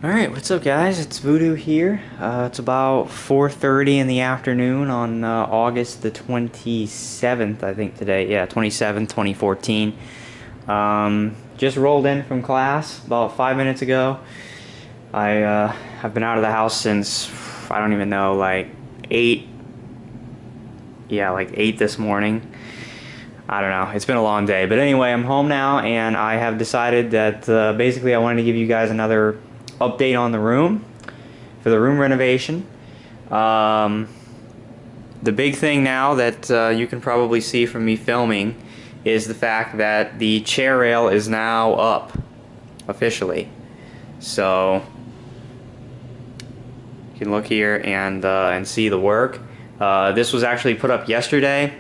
Alright, what's up guys? It's Voodoo here. It's about 4:30 in the afternoon on August the 27th, I think today. Yeah, 27th, 2014. Just rolled in from class about 5 minutes ago. I've been out of the house since, I don't even know, like 8. Yeah, like 8 this morning. I don't know. It's been a long day. But anyway, I'm home now, and I have decided that basically I wanted to give you guys another update on the room for the room renovation. The big thing now that you can probably see from me filming is the fact that the chair rail is now up officially. So you can look here and see the work. This was actually put up yesterday.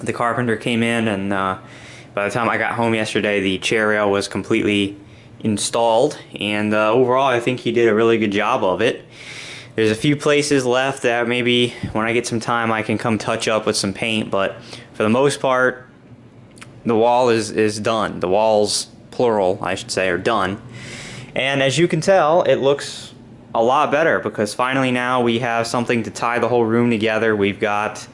The carpenter came in, and by the time I got home yesterday, the chair rail was completely installed, and overall I think he did a really good job of it. There's a few places left that maybe when I get some time I can come touch up with some paint, but for the most part the wall is done. The walls, plural I should say, are done, and as you can tell it looks a lot better because finally now we have something to tie the whole room together. We've got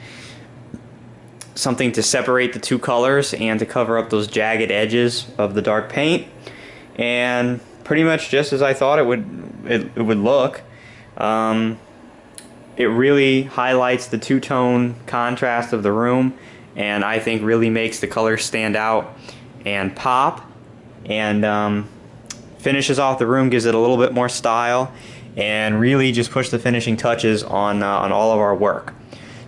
something to separate the two colors and to cover up those jagged edges of the dark paint. And pretty much just as I thought it would look. It really highlights the two-tone contrast of the room, and I think really makes the colors stand out and pop, and finishes off the room, gives it a little bit more style, and really just push the finishing touches on all of our work.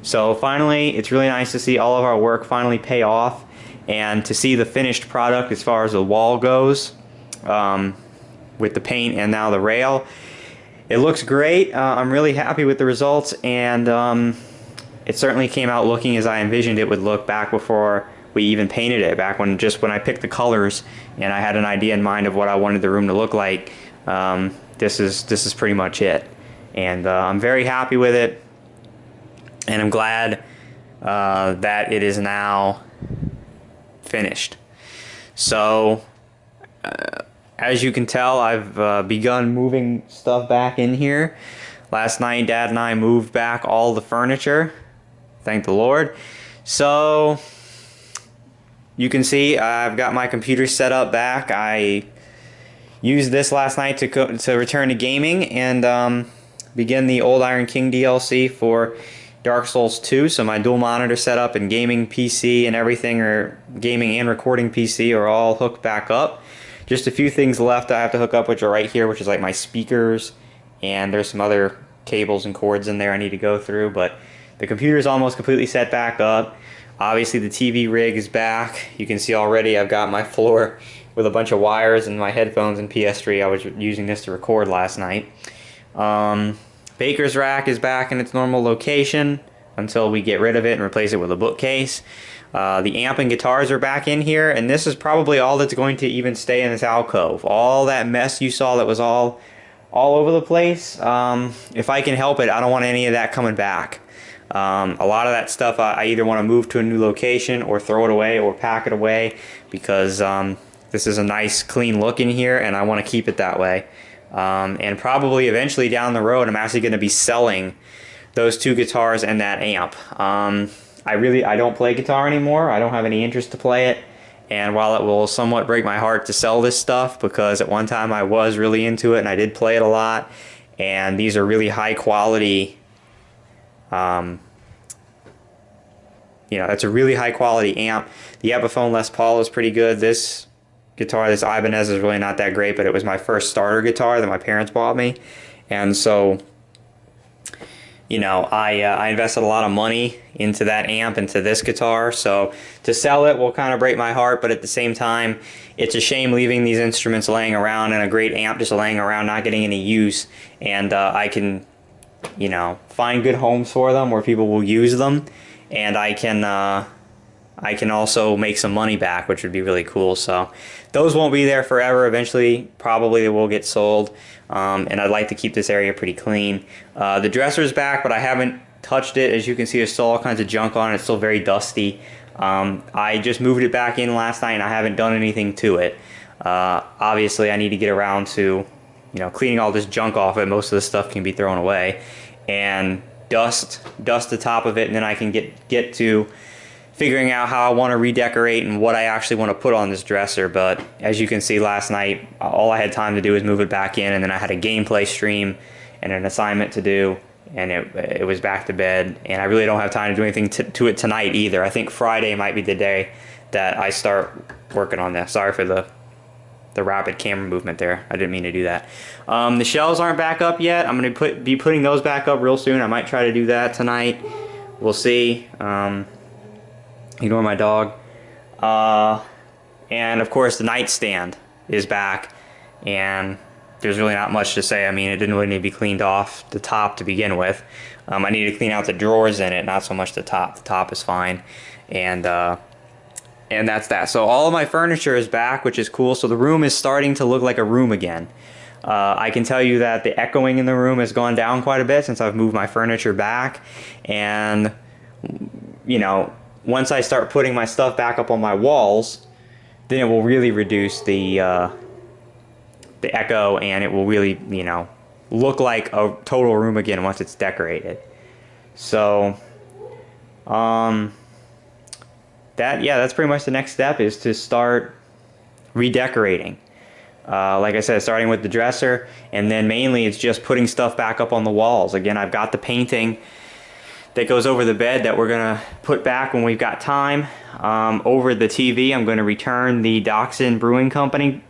So finally, it's really nice to see all of our work finally pay off, and to see the finished product as far as the wall goes. With the paint and now the rail, it looks great. I'm really happy with the results, and it certainly came out looking as I envisioned it would look back before we even painted it, back when I picked the colors and I had an idea in mind of what I wanted the room to look like. This is pretty much it, and I'm very happy with it, and I'm glad that it is now finished. So as you can tell, I've begun moving stuff back in here. Last night, Dad and I moved back all the furniture. Thank the Lord. So you can see I've got my computer set up back. I used this last night to return to gaming and begin the Old Iron King DLC for Dark Souls 2. So my dual monitor setup and gaming PC and everything, or gaming and recording PC, are all hooked back up. Just a few things left I have to hook up, which are right here, which is like my speakers, and there's some other cables and cords in there I need to go through, but the computer is almost completely set back up. Obviously the TV rig is back. You can see already I've got my floor with a bunch of wires and my headphones and PS3. I was using this to record last night. Baker's rack is back in its normal location until we get rid of it and replace it with a bookcase. The amp and guitars are back in here, and this is probably all that's going to even stay in this alcove. All that mess you saw that was all over the place, if I can help it, I don't want any of that coming back. A lot of that stuff I either want to move to a new location or throw it away or pack it away, because this is a nice clean look in here and I want to keep it that way. And probably eventually down the road I'm actually going to be selling those two guitars and that amp. I don't play guitar anymore. I don't have any interest to play it, and while it will somewhat break my heart to sell this stuff, because at one time I was really into it and I did play it a lot, and these are really high quality, that's a really high quality amp. The Epiphone Les Paul is pretty good. This guitar, this Ibanez, is really not that great, but it was my first starter guitar that my parents bought me, and so I invested a lot of money into that amp, into this guitar, so to sell it will kind of break my heart, but at the same time, it's a shame leaving these instruments laying around and a great amp just laying around not getting any use, and I can, find good homes for them where people will use them, and I can also make some money back, which would be really cool. So those won't be there forever. Eventually, probably they will get sold, and I'd like to keep this area pretty clean. The dresser's back, but I haven't touched it. As you can see, there's still all kinds of junk on it. It's still very dusty. I just moved it back in last night, and I haven't done anything to it. Obviously, I need to get around to cleaning all this junk off it. Most of the stuff can be thrown away, and dust the top of it, and then I can get to figuring out how I want to redecorate and what I actually want to put on this dresser. But as you can see, last night all I had time to do was move it back in, and then I had a gameplay stream and an assignment to do, and it was back to bed, and I really don't have time to do anything to it tonight either. I think Friday might be the day that I start working on this. Sorry for the rapid camera movement there. I didn't mean to do that. The shelves aren't back up yet. I'm going to be putting those back up real soon. I might try to do that tonight. We'll see. Ignore my dog. And of course the nightstand is back, and there's really not much to say. I mean, it didn't really need to be cleaned off the top to begin with. I need to clean out the drawers in it, not so much the top. The top is fine. And that's that. So all of my furniture is back, which is cool. So the room is starting to look like a room again. I can tell you that the echoing in the room has gone down quite a bit since I've moved my furniture back. And, once I start putting my stuff back up on my walls, then it will really reduce the echo, and it will really, look like a total room again once it's decorated. So, that's pretty much the next step, is to start redecorating. Like I said, starting with the dresser, and then mainly it's just putting stuff back up on the walls. Again, I've got the painting that goes over the bed that we're gonna put back when we've got time. Over the TV, I'm gonna return the Dachshund Brewing Company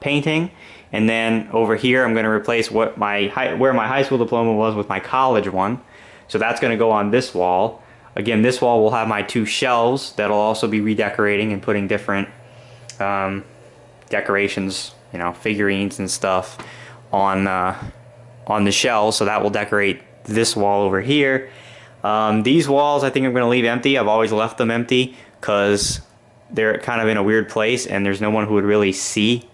painting, and then over here I'm gonna replace where my high school diploma was with my college one. So that's gonna go on this wall. Again, this wall will have my 2 shelves that'll also be redecorating and putting different decorations, figurines and stuff on the shelves. So that will decorate this wall over here. These walls I think I'm going to leave empty. I've always left them empty because they're kind of in a weird place, and there's no one who would really see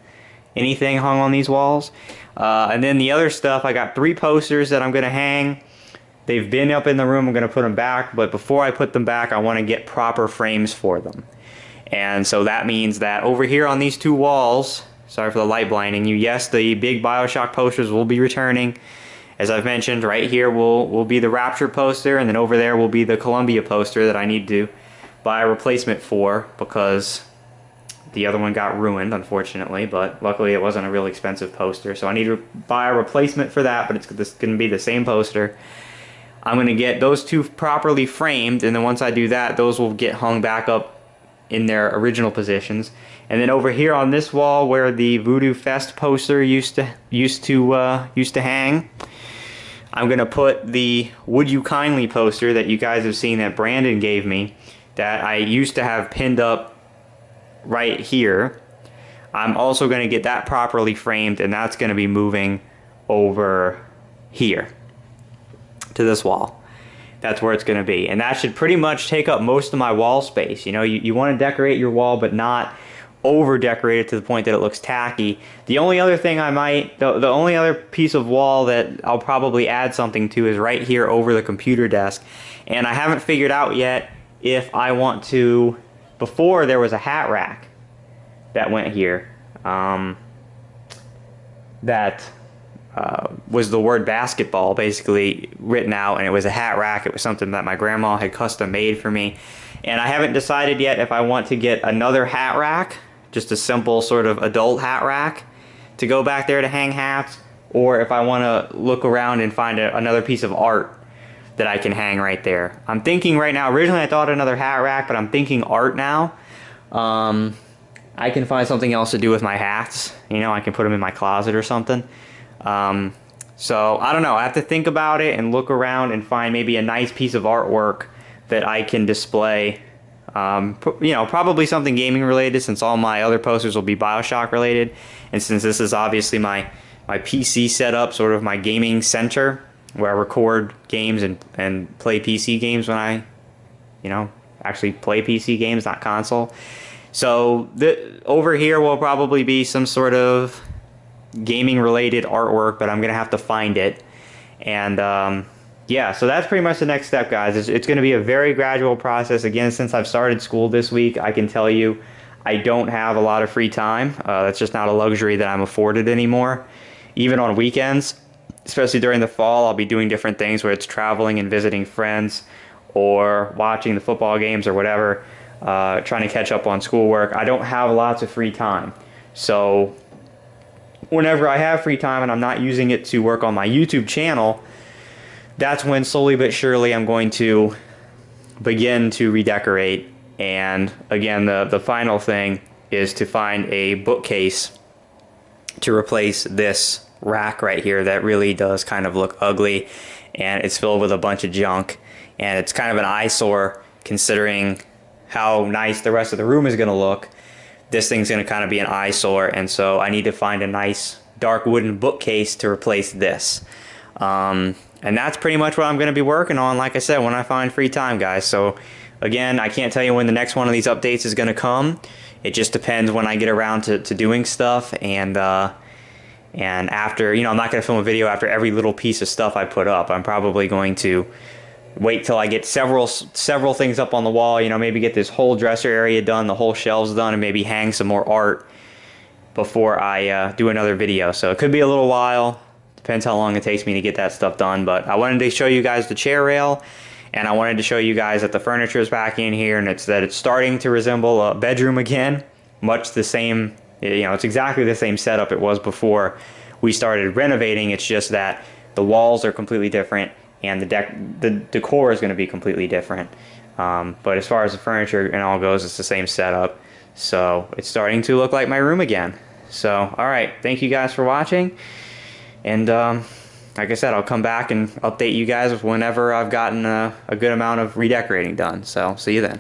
anything hung on these walls. And then the other stuff, I got 3 posters that I'm going to hang. They've been up in the room. I'm going to put them back, but before I put them back, I want to get proper frames for them. And so that means that over here on these 2 walls, sorry for the light blinding you, yes, the big BioShock posters will be returning. As I've mentioned, right here will be the Rapture poster, and then over there will be the Columbia poster that I need to buy a replacement for because the other one got ruined, unfortunately, but luckily it wasn't a real expensive poster. So I need to buy a replacement for that, but it's going to be the same poster. I'm going to get those 2 properly framed, and then once I do that, those will get hung back up in their original positions. And then over here on this wall where the Voodoo Fest poster used to hang, I'm going to put the Would You Kindly poster that you guys have seen that Brandon gave me that I used to have pinned up right here. I'm also going to get that properly framed, and that's going to be moving over here to this wall. That's where it's going to be, and that should pretty much take up most of my wall space. You want to decorate your wall, but not over decorate it to the point that it looks tacky. The only other thing the only other piece of wall that I'll probably add something to is right here over the computer desk, and I haven't figured out yet if I want to. Before there was a hat rack that went here that was the word basketball basically written out, and it was a hat rack. It was something that my grandma had custom made for me, and I haven't decided yet if I want to get another hat rack, just a simple sort of adult hat rack to go back there to hang hats, or if I want to look around and find another piece of art that I can hang right there. I'm thinking right now, originally I thought another hat rack, but I'm thinking art now. I can find something else to do with my hats. I can put them in my closet or something. So I don't know. I have to think about it and look around and find maybe a nice piece of artwork that I can display. Probably something gaming related, since all my other posters will be BioShock related, and since this is obviously my PC setup, sort of my gaming center where I record games and play PC games when I actually play PC games, not console. So over here will probably be some sort of gaming related artwork, but I'm gonna have to find it. And yeah, so that's pretty much the next step, guys. It's going to be a very gradual process. Again, since I've started school this week, I can tell you I don't have a lot of free time. That's just not a luxury that I'm afforded anymore. even on weekends, especially during the fall. I'll be doing different things, where it's traveling and visiting friends or watching the football games or whatever, trying to catch up on schoolwork. I don't have lots of free time. So whenever I have free time and I'm not using it to work on my YouTube channel, that's when slowly but surely I'm going to begin to redecorate. And again, the final thing is to find a bookcase to replace this rack right here that really does kind of look ugly, and it's filled with a bunch of junk, and it's kind of an eyesore considering how nice the rest of the room is going to look. This thing's going to kind of be an eyesore, and so I need to find a nice dark wooden bookcase to replace this. And that's pretty much what I'm going to be working on, like I said, when I find free time, guys. So again, I can't tell you when the next one of these updates is going to come. It just depends when I get around to doing stuff, and after, you know, I'm not going to film a video after every little piece of stuff I put up. I'm probably going to wait till I get several things up on the wall, you know, maybe get this whole dresser area done, the whole shelves done, and maybe hang some more art before I do another video. So it could be a little while, depends how long it takes me to get that stuff done. But I wanted to show you guys the chair rail, and I wanted to show you guys that the furniture is back in here, and it's starting to resemble a bedroom again, much the same. You know, it's exactly the same setup it was before we started renovating. It's just that the walls are completely different, and the decor is going to be completely different. But as far as the furniture and all goes, it's the same setup. So it's starting to look like my room again. So, all right, thank you guys for watching. And like I said, I'll come back and update you guys whenever I've gotten a good amount of redecorating done. So see you then.